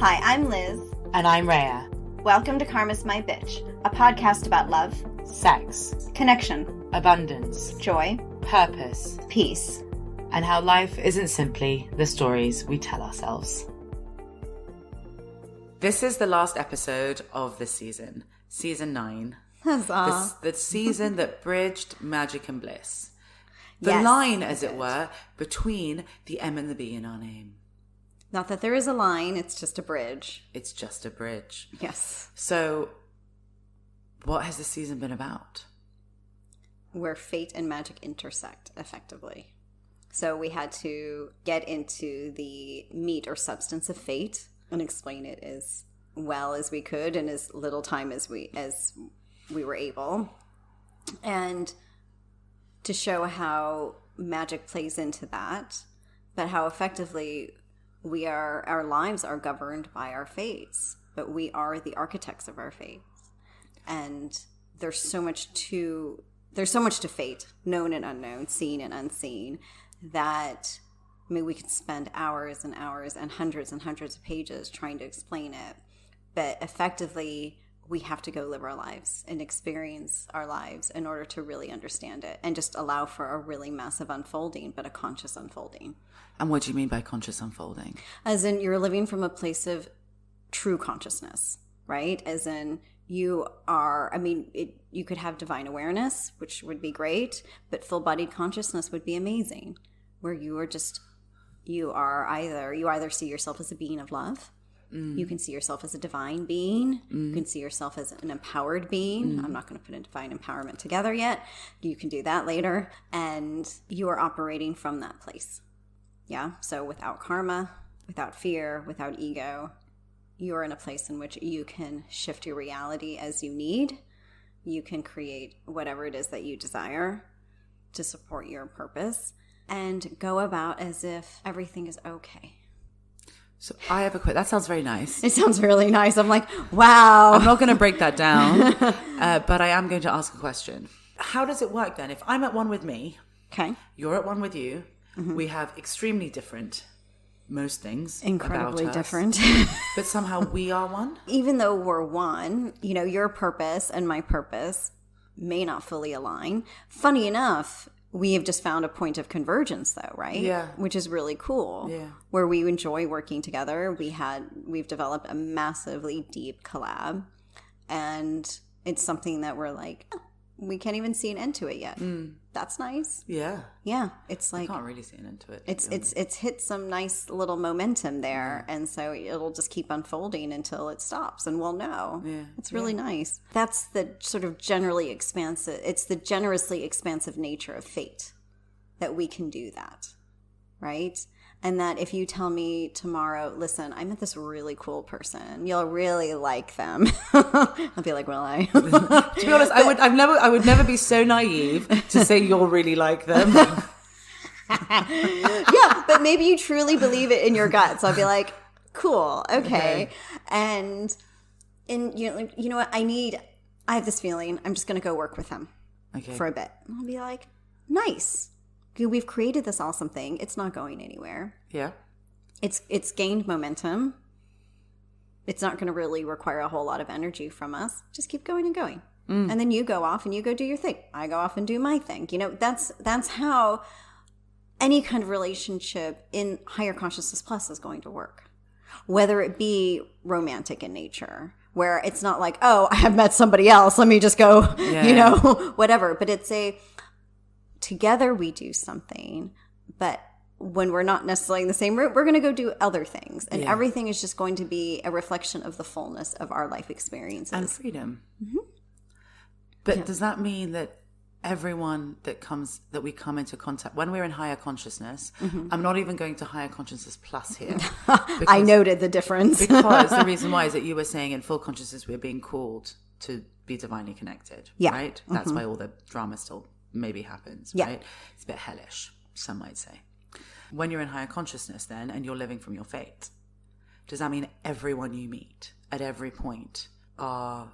Hi, I'm Liz. And I'm Rhea. Welcome to Karma's My Bitch, a podcast about love, Sex, connection, abundance, joy, purpose, peace, and how life isn't simply the stories we tell ourselves. This is the last episode of this season, season 9. Huzzah. The season that bridged magic and bliss. The Yes, line, as it were, between the M and the B in our name. Not that there is a line, it's just a bridge. It's just a bridge. Yes. So, what has this season been about? Where fate and magic intersect, effectively. So we had to get into the meat or substance of fate and explain it as well as we could in as little time as we were able. And to show how magic plays into that, but how effectively our lives are governed by our fates, but we are the architects of our fates. And there's so much to fate, known and unknown, seen and unseen, that we could spend hours and hours and hundreds of pages trying to explain it. But effectively, we have to go live our lives and experience our lives in order to really understand it and just allow for a really massive unfolding, but a conscious unfolding. And what do you mean by conscious unfolding? As in, you're living from a place of true consciousness, right? As in, you could have divine awareness, which would be great, but full-bodied consciousness would be amazing, where you either see yourself as a being of love. You can see yourself as a divine being. You can see yourself as an empowered being. I'm not going to put divine empowerment together yet. You can do that later. And you are operating from that place. Yeah. So without karma, without fear, without ego, you are in a place in which you can shift your reality as you need. You can create whatever it is that you desire to support your purpose and go about as if everything is okay. So I have a quick, that sounds very nice. It sounds really nice. I'm like, wow. I'm not going to break that down, but I am going to ask a question. How does it work then? If I'm at one with me, Okay. You're at one with you, we have extremely different, most things Incredibly about us, different. but somehow we are one? Even though we're one, your purpose and my purpose may not fully align. Funny enough, we have just found a point of convergence though, right? Yeah. Which is really cool. Yeah. Where we enjoy working together. We've developed a massively deep collab, and it's something that we're like, we can't even see an end to it yet. That's nice. Yeah. Yeah. It's like, I can't really see an end to it. it's hit some nice little momentum there, and so it'll just keep unfolding until it stops, and we'll know. Yeah. It's really nice. That's the sort of generously expansive nature of fate, that we can do that, right? And that if you tell me tomorrow, listen, I met this really cool person, you'll really like them. I'll be like, will I? To be honest, I would never be so naive to say you'll really like them. Yeah, but maybe you truly believe it in your guts. I'll be like, cool, okay. And you know what? I have this feeling. I'm just going to go work with him for a bit. And I'll be like, nice. We've created this awesome thing. It's not going anywhere. Yeah. It's gained momentum. It's not going to really require a whole lot of energy from us. Just keep going and going. And then you go off and you go do your thing. I go off and do my thing. That's how any kind of relationship in Higher Consciousness Plus is going to work. Whether it be romantic in nature, where it's not like, oh, I have met somebody else, let me just go, whatever. But it's together we do something, but when we're not necessarily in the same route, we're going to go do other things. And everything is just going to be a reflection of the fullness of our life experiences. And freedom. Mm-hmm. But does that mean that everyone that we come into contact, when we're in higher consciousness, I'm not even going to Higher Consciousness Plus here. I noted the difference. Because the reason why is that you were saying in full consciousness we're being called to be divinely connected, right? That's why all the drama still maybe happens, right? It's a bit hellish, some might say. When you're in higher consciousness then, and you're living from your fate, does that mean everyone you meet at every point are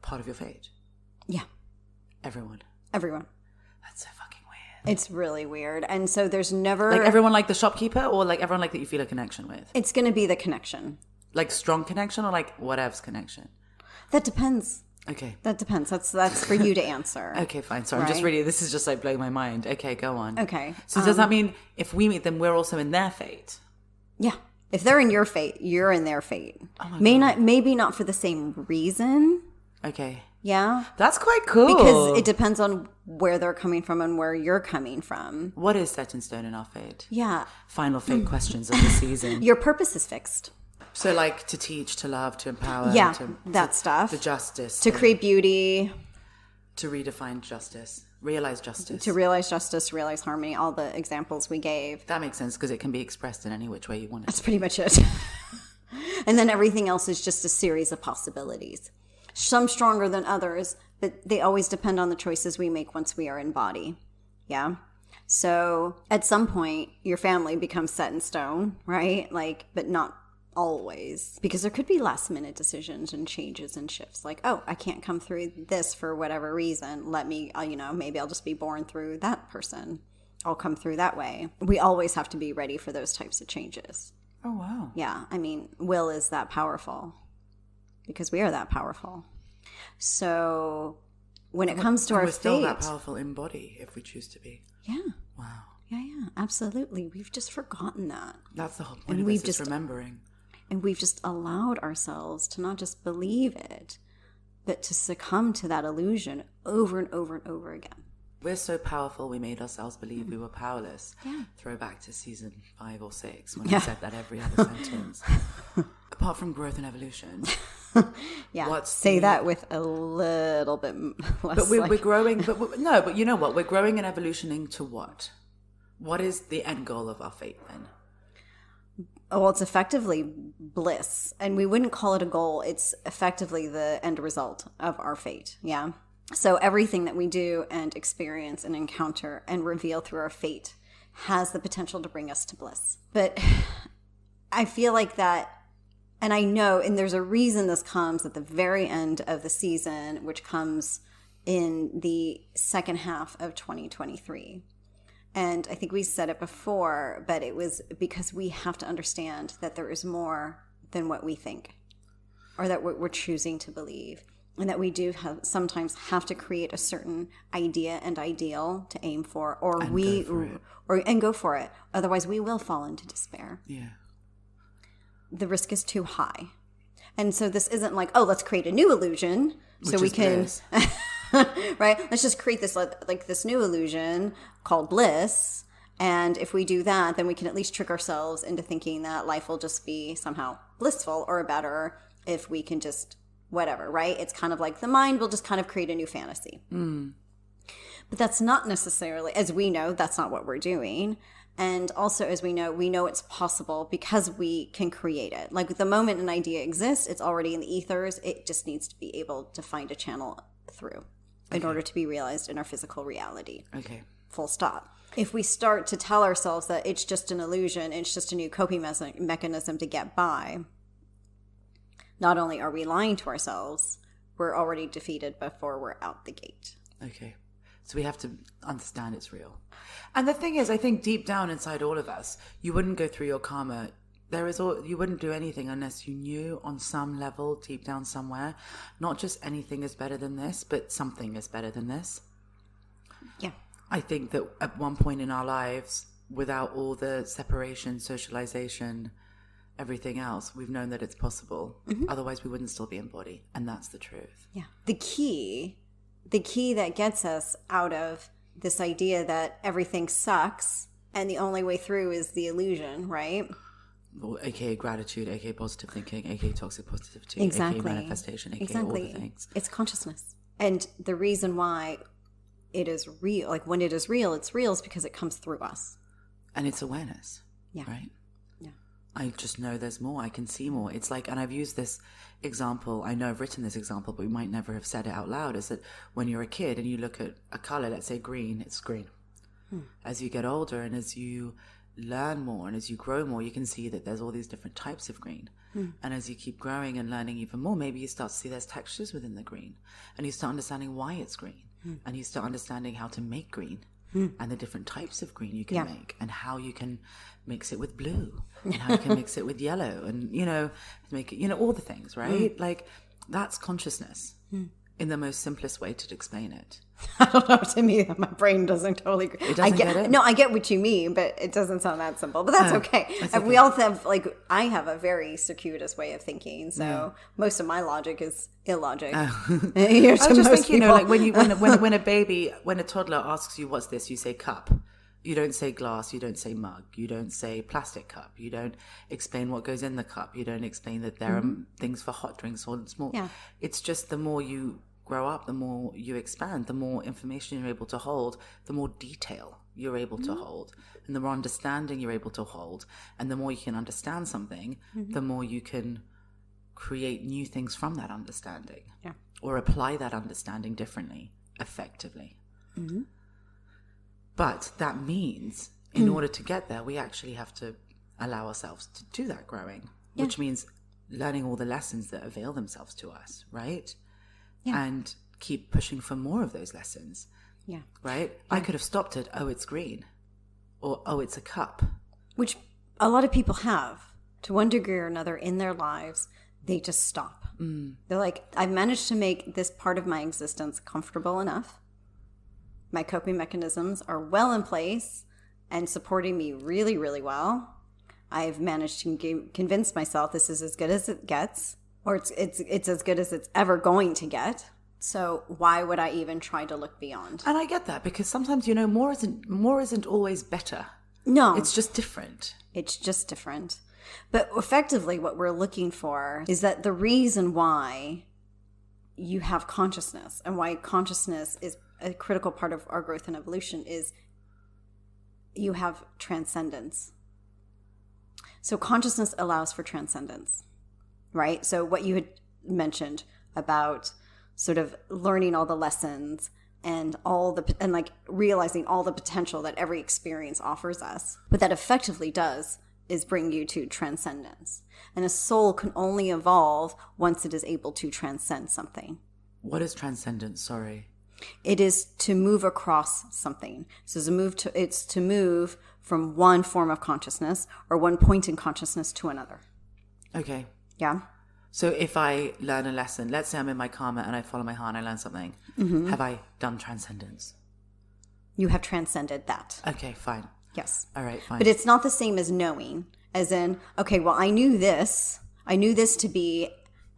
part of your fate? Yeah. Everyone. That's so fucking weird. It's really weird. And so there's never... Like everyone like the shopkeeper, or like everyone like that you feel a connection with? It's going to be the connection. Like strong connection or like whatevs connection? That depends. Okay. That depends. That's for you to answer. Okay, fine. So I'm just really, this is just like blowing my mind. Okay, go on. Okay. So does that mean if we meet them, we're also in their fate? Yeah. If they're in your fate, you're in their fate. Oh my God. Maybe not for the same reason. Okay. Yeah. That's quite cool. Because it depends on where they're coming from and where you're coming from. What is set in stone in our fate? Yeah. Final fate questions of the season. Your purpose is fixed. So like to teach, to love, to empower. Yeah, that stuff. The justice. To create beauty. To redefine justice. Realize justice. To realize justice, realize harmony, all the examples we gave. That makes sense because it can be expressed in any which way you want it. That's pretty much it. And then everything else is just a series of possibilities. Some stronger than others, but they always depend on the choices we make once we are in body. Yeah? So at some point, your family becomes set in stone, right? Like, but not always, because there could be last minute decisions and changes and shifts, like, oh, I can't come through this for whatever reason, let me maybe I'll just be born through that person, I'll come through that way. We always have to be ready for those types of changes. Oh wow. Yeah, I mean, will is that powerful because we are that powerful. So when it comes to our we're still fate, that powerful in body if we choose to be. Yeah. Wow. Yeah, absolutely. We've just forgotten that. That's the whole point of this, is remembering. And we've just allowed ourselves to not just believe it, but to succumb to that illusion over and over and over again. We're so powerful, we made ourselves believe we were powerless. Yeah. Throwback to season 5 or 6 when I said that every other sentence. Apart from growth and evolution. Yeah. Say that with a little bit less. But we're growing. But you know what? We're growing and evolutioning to what? What is the end goal of our fate then? Well, it's effectively bliss. And we wouldn't call it a goal. It's effectively the end result of our fate. Yeah. So everything that we do and experience and encounter and reveal through our fate has the potential to bring us to bliss. But I feel like that, and I know, and there's a reason this comes at the very end of the season, which comes in the second half of 2023. And I think we said it before, but it was because we have to understand that there is more than what we think or that we're choosing to believe. And that we do sometimes have to create a certain idea and ideal to aim for, and go for it. Otherwise, we will fall into despair. Yeah. The risk is too high. And so this isn't like, oh, let's create a new illusion so we can... right? Let's just create this like this new illusion called bliss. And if we do that, then we can at least trick ourselves into thinking that life will just be somehow blissful or better if we can just whatever, right? It's kind of like the mind will just kind of create a new fantasy. Mm. But that's not necessarily, as we know, that's not what we're doing. And also, as we know it's possible because we can create it. Like the moment an idea exists, it's already in the ethers. It just needs to be able to find a channel through in order to be realized in our physical reality. Okay. Full stop. If we start to tell ourselves that it's just an illusion, it's just a new coping mechanism to get by, not only are we lying to ourselves, we're already defeated before we're out the gate. Okay. So we have to understand it's real. And the thing is, I think deep down inside all of us, you wouldn't go through your karma. You wouldn't do anything unless you knew on some level, deep down somewhere, not just anything is better than this, but something is better than this. Yeah. I think that at one point in our lives, without all the separation, socialization, everything else, we've known that it's possible. Mm-hmm. Otherwise, we wouldn't still be in body. And that's the truth. Yeah. The key that gets us out of this idea that everything sucks and the only way through is the illusion, right? AKA gratitude, AKA positive thinking, AKA toxic positivity, exactly. AKA manifestation, AKA all the things. It's consciousness. And the reason why it is real, like when it is real, it's real is because it comes through us. And it's awareness, right? Yeah. I just know there's more. I can see more. It's like, and I've used this example, I know I've written this example, but we might never have said it out loud, is that when you're a kid and you look at a color, let's say green, it's green. As you get older and as you learn more and as you grow more, you can see that there's all these different types of green. And as you keep growing and learning even more, maybe you start to see there's textures within the green and you start understanding why it's green and you start understanding how to make green and the different types of green you can make, and how you can mix it with blue, and how you can mix it with yellow, and, make it, all the things, right? Like, that's consciousness in the most simplest way to explain it. I don't know. To me, my brain doesn't totally. It doesn't get it? No, I get what you mean, but it doesn't sound that simple. But that's okay. We all have, I have a very circuitous way of thinking, so most of my logic is illogic. I was just thinking, like when a toddler asks you what's this, you say cup. You don't say glass, you don't say mug, you don't say plastic cup, you don't explain what goes in the cup, you don't explain that there are things for hot drinks or small. Yeah. It's just the more you grow up, the more you expand, the more information you're able to hold, the more detail you're able to hold, and the more understanding you're able to hold. And the more you can understand something, the more you can create new things from that understanding, or apply that understanding differently, effectively. But that means in order to get there, we actually have to allow ourselves to do that growing, which means learning all the lessons that avail themselves to us, right? Yeah. And keep pushing for more of those lessons. Yeah. Right? Yeah. I could have stopped at, oh, it's green, or, oh, it's a cup. Which a lot of people have, to one degree or another in their lives. They just stop. They're like, I've managed to make this part of my existence comfortable enough. My coping mechanisms are well in place and supporting me really, really well. I've managed to convince myself this is as good as it gets, or it's as good as it's ever going to get. So why would I even try to look beyond? And I get that, because sometimes, more isn't always better. No. It's just different. It's just different. But effectively what we're looking for is that the reason why you have consciousness, and why consciousness is a critical part of our growth and evolution, is you have transcendence. So consciousness allows for transcendence, right? So what you had mentioned about sort of learning all the lessons and realizing all the potential that every experience offers us, what that effectively does is bring you to transcendence. And a soul can only evolve once it is able to transcend something. What is transcendence? Sorry. It is to move across something. So it's to move from one form of consciousness or one point in consciousness to another. Okay. Yeah. So if I learn a lesson, let's say I'm in my karma and I follow my heart and I learn something, have I done transcendence? You have transcended that. Okay, fine. Yes. All right, fine. But it's not the same as knowing, as in, okay, well, I knew this to be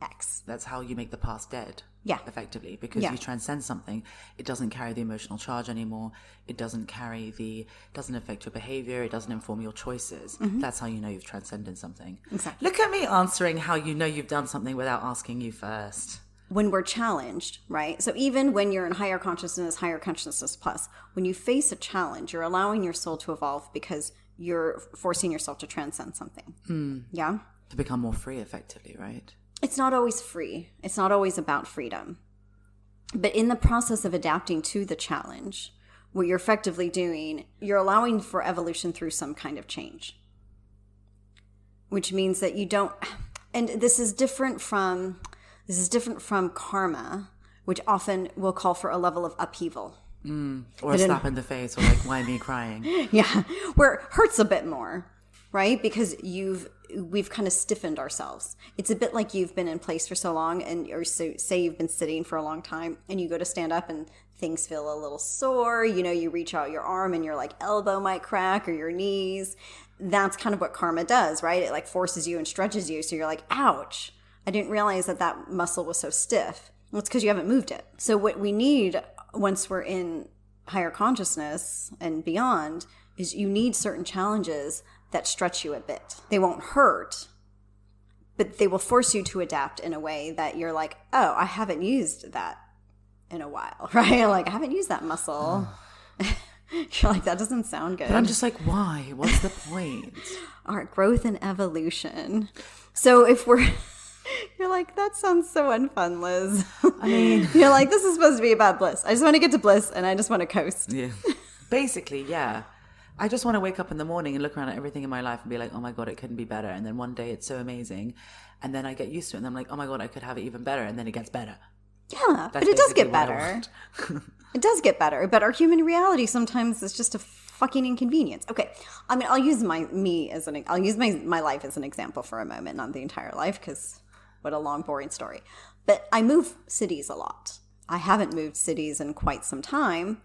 X. That's how you make the past dead. Yeah. Effectively, because you transcend something. It doesn't carry the emotional charge anymore. It doesn't affect your behavior. It doesn't inform your choices. That's how you know you've transcended something. Exactly. Look at me answering how you know you've done something without asking you first. When we're challenged, right? So even when you're in higher consciousness plus, when you face a challenge, you're allowing your soul to evolve because you're forcing yourself to transcend something. Yeah? To become more free, effectively, right? It's not always free. It's not always about freedom. But in the process of adapting to the challenge, what you're effectively doing, you're allowing for evolution through some kind of change. Which means that you don't, and this is different from karma, which often will call for a level of upheaval. Or a slap in the face, or like, why me crying? Yeah, where it hurts a bit more, right? Because we've kind of stiffened ourselves. It's a bit like you've been in place for so long, say you've been sitting for a long time, and you go to stand up and things feel a little sore. You reach out your arm and your elbow might crack, or your knees. That's kind of what karma does, right? It forces you and stretches you. So you're like, ouch. I didn't realize that muscle was so stiff. Well, it's because you haven't moved it. So what we need once we're in higher consciousness and beyond is you need certain challenges that stretch you a bit. They won't hurt, but they will force you to adapt in a way that you're like, oh, I haven't used that in a while, right? I haven't used that muscle. You're like, that doesn't sound good. But I'm just like, why? What's the point? Our growth and evolution. So if we're... You're like, that sounds so unfun, Liz. I mean... You're like, this is supposed to be about bliss. I just want to get to bliss and I just want to coast. Yeah. Basically, yeah. I just want to wake up in the morning and look around at everything in my life and be like, oh my God, it couldn't be better. And then one day it's so amazing. And then I get used to it and I'm like, oh my God, I could have it even better. And then it gets better. Yeah, but it does get better. It does get better, but our human reality sometimes is just a fucking inconvenience. Okay, I mean, I'll use my life as an example for a moment, not the entire life, because what a long, boring story. But I move cities a lot. I haven't moved cities in quite some time.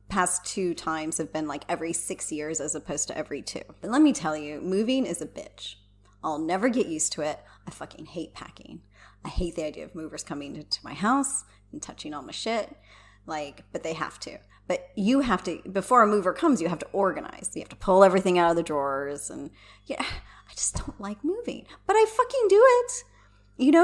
Past 2 times have been like every 6 years as opposed to every 2. But let me tell you, moving is a bitch. I'll never get used to it. I fucking hate packing. I hate the idea of movers coming into my house and touching all my shit. But they have to. But you have to, before a mover comes, you have to organize. You have to pull everything out of the drawers. And yeah, I just don't like moving. But I fucking do it.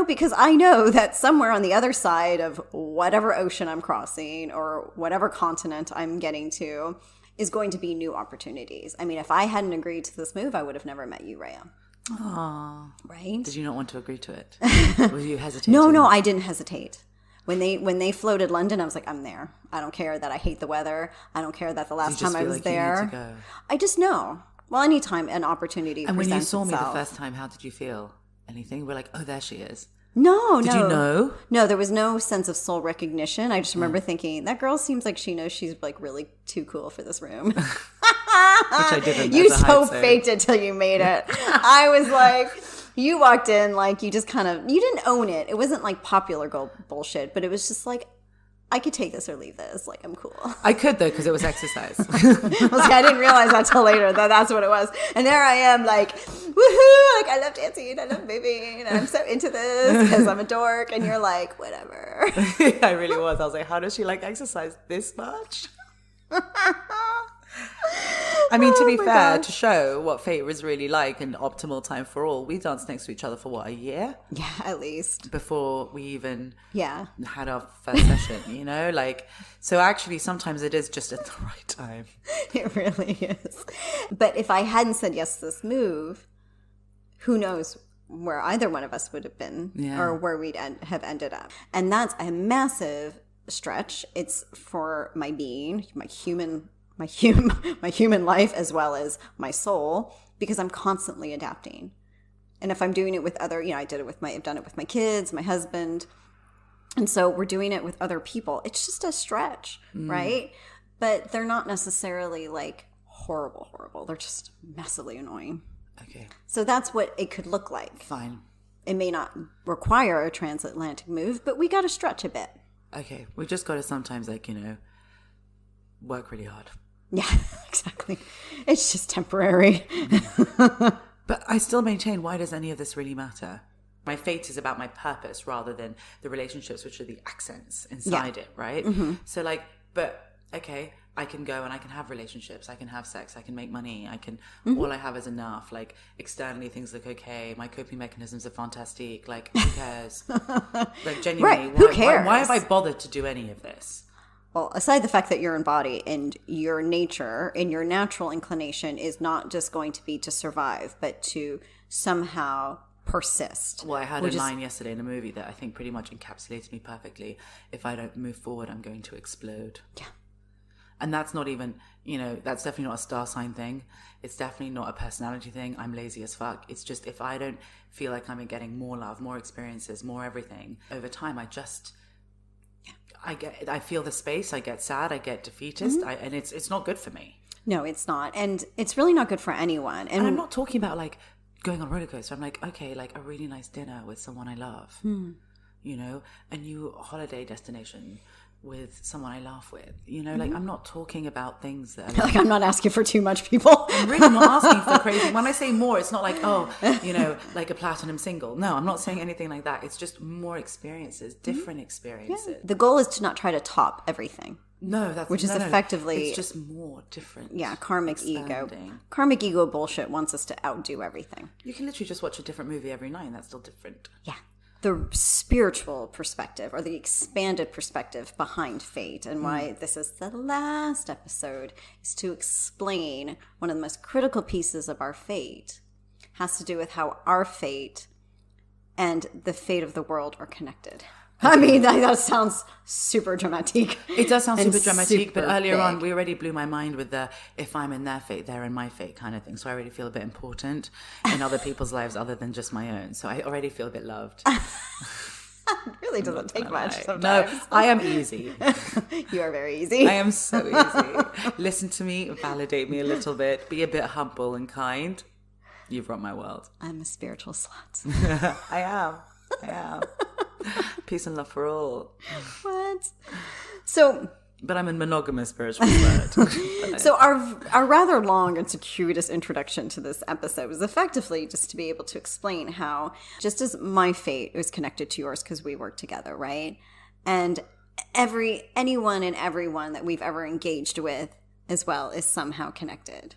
Because I know that somewhere on the other side of whatever ocean I'm crossing or whatever continent I'm getting to is going to be new opportunities. I mean, if I hadn't agreed to this move, I would have never met you, Rhea. Aww. Right? Did you not want to agree to it? Were you hesitating? No, I didn't hesitate. When they floated London, I was like, I'm there. I don't care that I hate the weather. I don't care that the last time I was there. You need to go. I just know. Well, anytime an opportunity presents itself. And when you saw me the first time, how did you feel? Anything? We're like, oh, there she is. No. Did you know? No, there was no sense of soul recognition. I just remember thinking, that girl seems like she knows she's like really too cool for this room. Which I didn't. You so faked it till you made it. I was like, you walked in like you just kind of, you didn't own it. It wasn't like popular girl bullshit, but it was just like, I could take this or leave this. Like, I'm cool. I could, though, because it was exercise. I didn't realize that till later that that's what it was. And there I am, like, woohoo, like, I love dancing, I love moving, and I'm so into this because I'm a dork. And you're like, whatever. I really was. I was like, how does she like exercise this much? I mean, to be fair, to show what fate was really like and optimal time for all, we danced next to each other for what, a year? Yeah, at least. Before we even had our first session, So actually, sometimes it is just at the right time. It really is. But if I hadn't said yes to this move, who knows where either one of us would have been or where we'd have ended up. And that's a massive stretch. It's for my being, my human life as well as my soul, because I'm constantly adapting. And if I'm doing it with other, I've done it with my kids, my husband. And so we're doing it with other people. It's just a stretch, right? But they're not necessarily like horrible. They're just massively annoying. Okay. So that's what it could look like. Fine. It may not require a transatlantic move, but we got to stretch a bit. Okay. We just got to sometimes work really hard. Yeah, exactly. It's just temporary. But I still maintain, why does any of this really matter? My fate is about my purpose rather than the relationships, which are the accents inside it, right? Mm-hmm. So okay, I can go and I can have relationships, I can have sex, I can make money, all I have is enough. Like, externally things look okay, my coping mechanisms are fantastic, like, who cares? Like, genuinely, right. Who cares? Why have I bothered to do any of this? Well, aside the fact that you're embodied and your nature and your natural inclination is not just going to be to survive, but to somehow persist. Well, I had a line yesterday in a movie that I think pretty much encapsulates me perfectly. If I don't move forward, I'm going to explode. Yeah. And that's not even, that's definitely not a star sign thing. It's definitely not a personality thing. I'm lazy as fuck. It's just if I don't feel like I'm getting more love, more experiences, more everything, over time, I feel the space, I get sad, I get defeatist, and it's not good for me. No, it's not. And it's really not good for anyone. And I'm not talking about going on a roller coaster. I'm like, okay, a really nice dinner with someone I love, a new holiday destination with someone I laugh with, I'm not talking about things that are I'm not asking for too much, people. I'm really not asking for crazy. When I say more, it's not like, like a platinum single. No, I'm not saying anything like that. It's just more experiences, different experiences. Yeah. The goal is to not try to top everything. No, effectively, it's just more different. Yeah, karmic ego. Karmic ego bullshit wants us to outdo everything. You can literally just watch a different movie every night and that's still different. Yeah. The spiritual perspective or the expanded perspective behind fate and why this is the last episode is to explain one of the most critical pieces of our fate has to do with how our fate and the fate of the world are connected. Okay. I mean, that sounds super dramatic. It does sound super dramatic, but earlier on, we already blew my mind with the if I'm in their fate, they're in my fate kind of thing. So I already feel a bit important in other people's lives other than just my own. So I already feel a bit loved. It really doesn't take much sometimes. No, I am easy. You are very easy. I am so easy. Listen to me, validate me a little bit, be a bit humble and kind. You've rocked my world. I'm a spiritual slut. I am. Peace and love for all. What? So... But I'm a monogamous spiritual slut. So our rather long and circuitous introduction to this episode was effectively just to be able to explain how, just as my fate was connected to yours because we work together, right? And anyone and everyone that we've ever engaged with as well is somehow connected.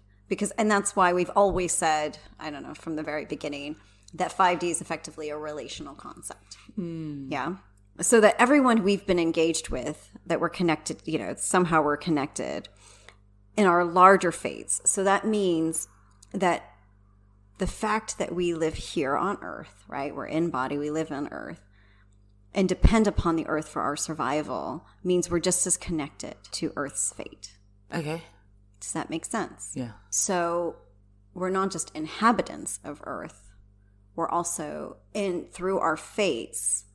And that's why we've always said, I don't know, from the very beginning, that 5D is effectively a relational concept. Yeah. So that everyone we've been engaged with, that we're connected, somehow we're connected in our larger fates. So that means that the fact that we live here on Earth, right? We're in body, we live on Earth, and depend upon the Earth for our survival means we're just as connected to Earth's fate. Okay. Does that make sense? Yeah. So we're not just inhabitants of Earth. We're also, through our fates,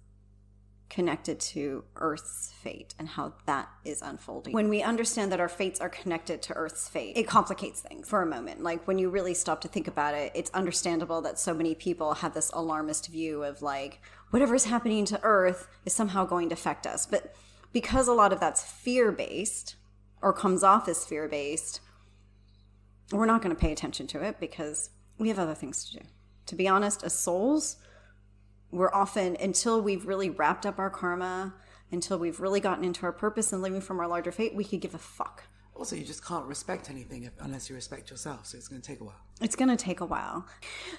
connected to Earth's fate and how that is unfolding. When we understand that our fates are connected to Earth's fate, it complicates things for a moment. Like when you really stop to think about it, it's understandable that so many people have this alarmist view of like, whatever's happening to Earth is somehow going to affect us. But because a lot of that's fear-based or comes off as fear-based, we're not going to pay attention to it because we have other things to do. To be honest, as souls, we're often, until we've really wrapped up our karma, until we've really gotten into our purpose and living from our larger fate, we could give a fuck. Also, you just can't respect anything unless you respect yourself, so it's going to take a while. It's going to take a while.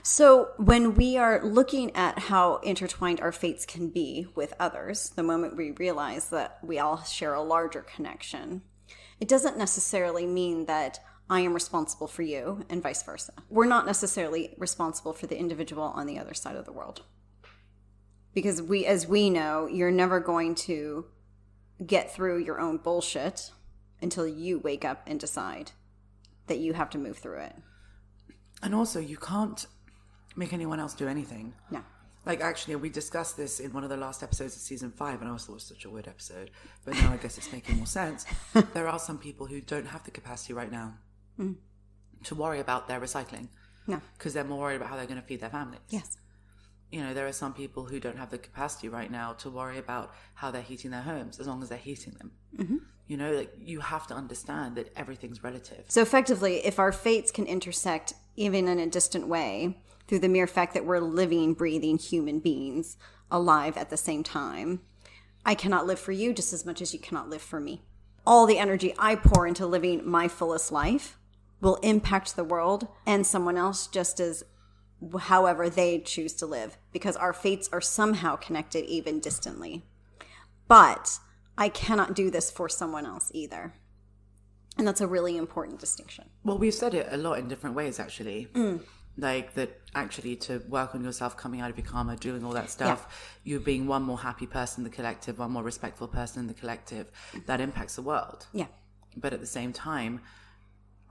So when we are looking at how intertwined our fates can be with others, the moment we realize that we all share a larger connection, it doesn't necessarily mean that I am responsible for you and vice versa. We're not necessarily responsible for the individual on the other side of the world. Because as we know, you're never going to get through your own bullshit until you wake up and decide that you have to move through it. And also, you can't make anyone else do anything. No. Like, actually, we discussed this in one of the last episodes of season 5, and I always thought it was such a weird episode. But now I guess it's making more sense. There are some people who don't have the capacity right now to worry about their recycling. No. Because they're more worried about how they're going to feed their families. Yes. There are some people who don't have the capacity right now to worry about how they're heating their homes, as long as they're heating them. Mm-hmm. You have to understand that everything's relative. So effectively, if our fates can intersect even in a distant way through the mere fact that we're living, breathing human beings alive at the same time, I cannot live for you just as much as you cannot live for me. All the energy I pour into living my fullest life will impact the world and someone else just as however they choose to live, because our fates are somehow connected even distantly. But I cannot do this for someone else either. And that's a really important distinction. Well, we've said it a lot in different ways, actually. Like that actually to work on yourself, coming out of your karma, doing all that stuff, you being one more happy person in the collective, one more respectful person in the collective, that impacts the world. Yeah. But at the same time,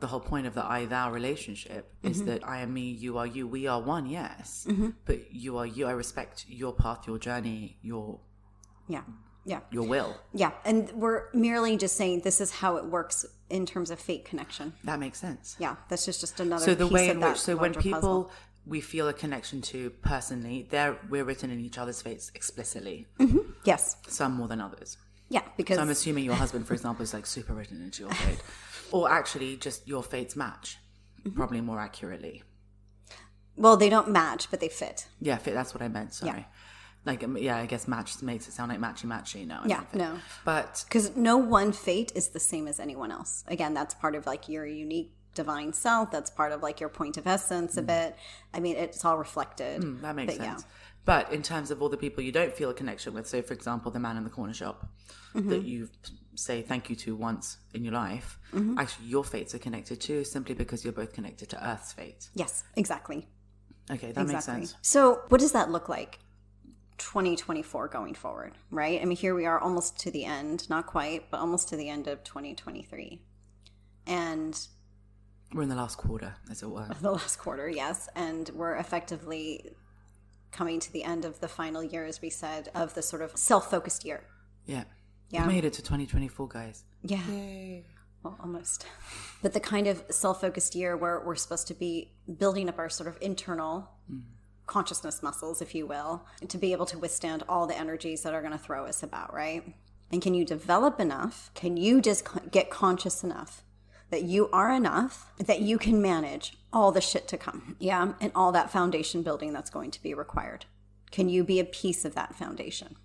the whole point of the I-thou relationship is that I am me, you are you. We are one, yes. But you are you. I respect your path, your journey, your will. Yeah. And we're merely just saying this is how it works in terms of fate connection. That makes sense. Yeah. That's just another piece of that. So the way in which, so when people puzzle. We feel a connection to personally, we're written in each other's fates explicitly. Yes. Some more than others. Yeah. Because so I'm assuming your husband, for example, is like super written into your fate. Or actually just your fates match, probably more accurately. Well, they don't match, but they fit. Yeah, fit. That's what I meant. Sorry. Yeah. I guess match makes it sound like matchy. No. No. But because no one fate is the same as anyone else. Again, that's part of like your unique divine self. That's part of like your point of essence a bit. I mean, it's all reflected. That makes sense. Yeah. But in terms of all the people you don't feel a connection with, so for example, the man in the corner shop that you say thank you to once in your life, actually your fates are connected too, simply because you're both connected to Earth's fate. Yes, exactly. Okay, that makes sense. So what does that look like 2024 going forward, right? I mean, here we are almost to the end, not quite, but almost to the end of 2023. And we're in the last quarter, as it were. The last quarter, yes. And we're effectively coming to the end of the final year, as we said, of the sort of self-focused year. Yeah. We made it to 2024, guys. Yeah. Yay. Well, almost. But the kind of self-focused year where we're supposed to be building up our sort of internal consciousness muscles, if you will, to be able to withstand all the energies that are going to throw us about, right? And can you develop enough? Can you just get conscious enough that you are enough, that you can manage all the shit to come? Yeah. And all that foundation building that's going to be required. Can you be a piece of that foundation?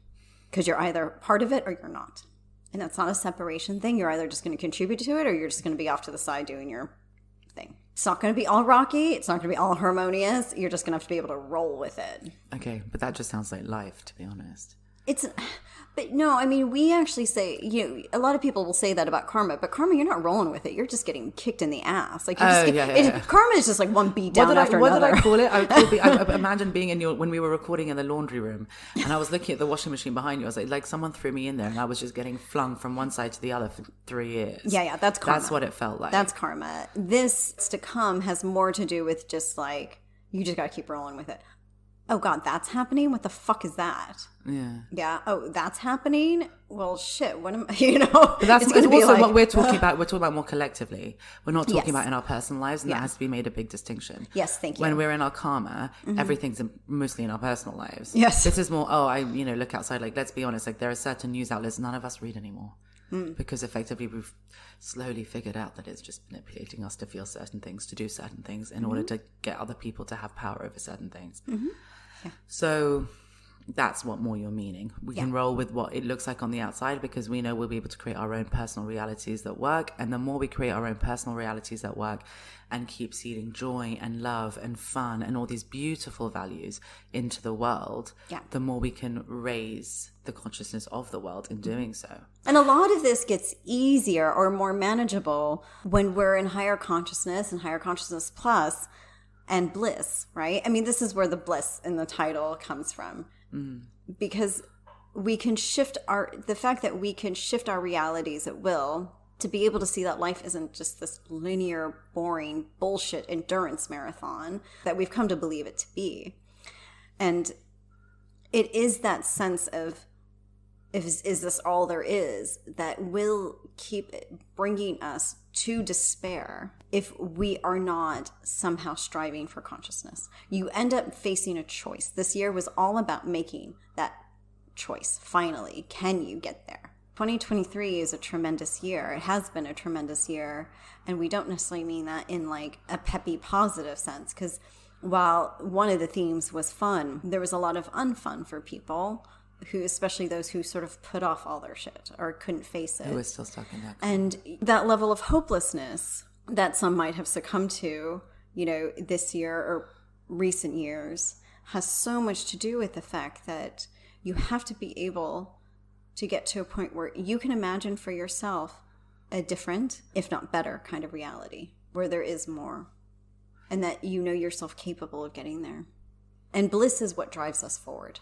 Because you're either part of it or you're not. And that's not a separation thing. You're either just going to contribute to it or you're just going to be off to the side doing your thing. It's not going to be all rocky. It's not going to be all harmonious. You're just going to have to be able to roll with it. Okay, but that just sounds like life, to be honest. But no, I mean, we actually say, a lot of people will say that about karma, but karma, you're not rolling with it. You're just getting kicked in the ass. Like, karma is just like one beat down after another. What did I call it? I imagine being when we were recording in the laundry room, and I was looking at the washing machine behind you. I was like someone threw me in there, and I was just getting flung from one side to the other for 3 years. Yeah, that's karma. That's what it felt like. That's karma. This to come has more to do with just like, you just got to keep rolling with it. Oh God, that's happening? What the fuck is that? Yeah. Yeah. Oh, that's happening? Well, shit. What am I, But that's also what we're talking about. We're talking about more collectively. We're not talking about in our personal lives, and that has to be made a big distinction. Yes, thank you. When we're in our karma, everything's mostly in our personal lives. Yes. This is more, look outside. Like, let's be honest, like there are certain news outlets none of us read anymore. Because effectively we've slowly figured out that it's just manipulating us to feel certain things, to do certain things in order to get other people to have power over certain things. Yeah. So that's what more you're meaning. We can roll with what it looks like on the outside because we know we'll be able to create our own personal realities that work. And the more we create our own personal realities that work and keep seeding joy and love and fun and all these beautiful values into the world, the more we can raise the consciousness of the world in doing so. And a lot of this gets easier or more manageable when we're in higher consciousness and higher consciousness plus and bliss, right? I mean, this is where the bliss in the title comes from. Because we can shift the fact that we can shift our realities at will to be able to see that life isn't just this linear, boring, bullshit endurance marathon that we've come to believe it to be. And it is that sense of, is this all there is, that will keep bringing us to despair if we are not somehow striving for consciousness. You end up facing a choice. This year was all about making that choice. Finally, can you get there? 2023 is a tremendous year. It has been a tremendous year. And we don't necessarily mean that in like a peppy, positive sense. Because while one of the themes was fun, there was a lot of unfun for people, who, especially those who sort of put off all their shit or couldn't face it. Who was still stuck in that. And that level of hopelessness that some might have succumbed to, this year or recent years has so much to do with the fact that you have to be able to get to a point where you can imagine for yourself a different, if not better, kind of reality where there is more and that you know yourself capable of getting there. And bliss is what drives us forward.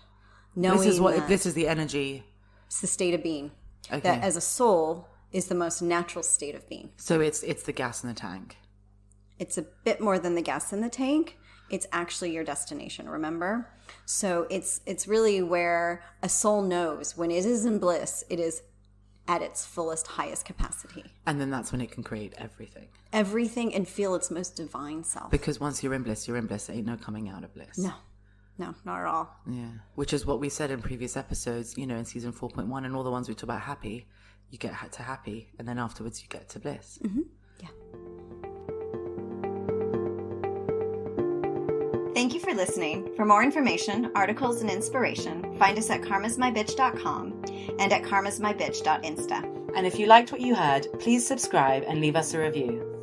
Bliss is the energy. It's the state of being. Okay. That as a soul is the most natural state of being. So it's the gas in the tank. It's a bit more than the gas in the tank. It's actually your destination, remember? So it's really where a soul knows when it is in bliss, it is at its fullest, highest capacity. And then that's when it can create everything. Everything and feel its most divine self. Because once you're in bliss, you're in bliss. There ain't no coming out of bliss. No, not at all. Yeah, which is what we said in previous episodes, in season 4.1 and all the ones we talk about happy, you get to happy and then afterwards you get to bliss. Yeah. Thank you for listening. For more information, articles, and inspiration, find us at karmasmybitch.com and at karmasmybitch.insta. And if you liked what you heard, please subscribe and leave us a review.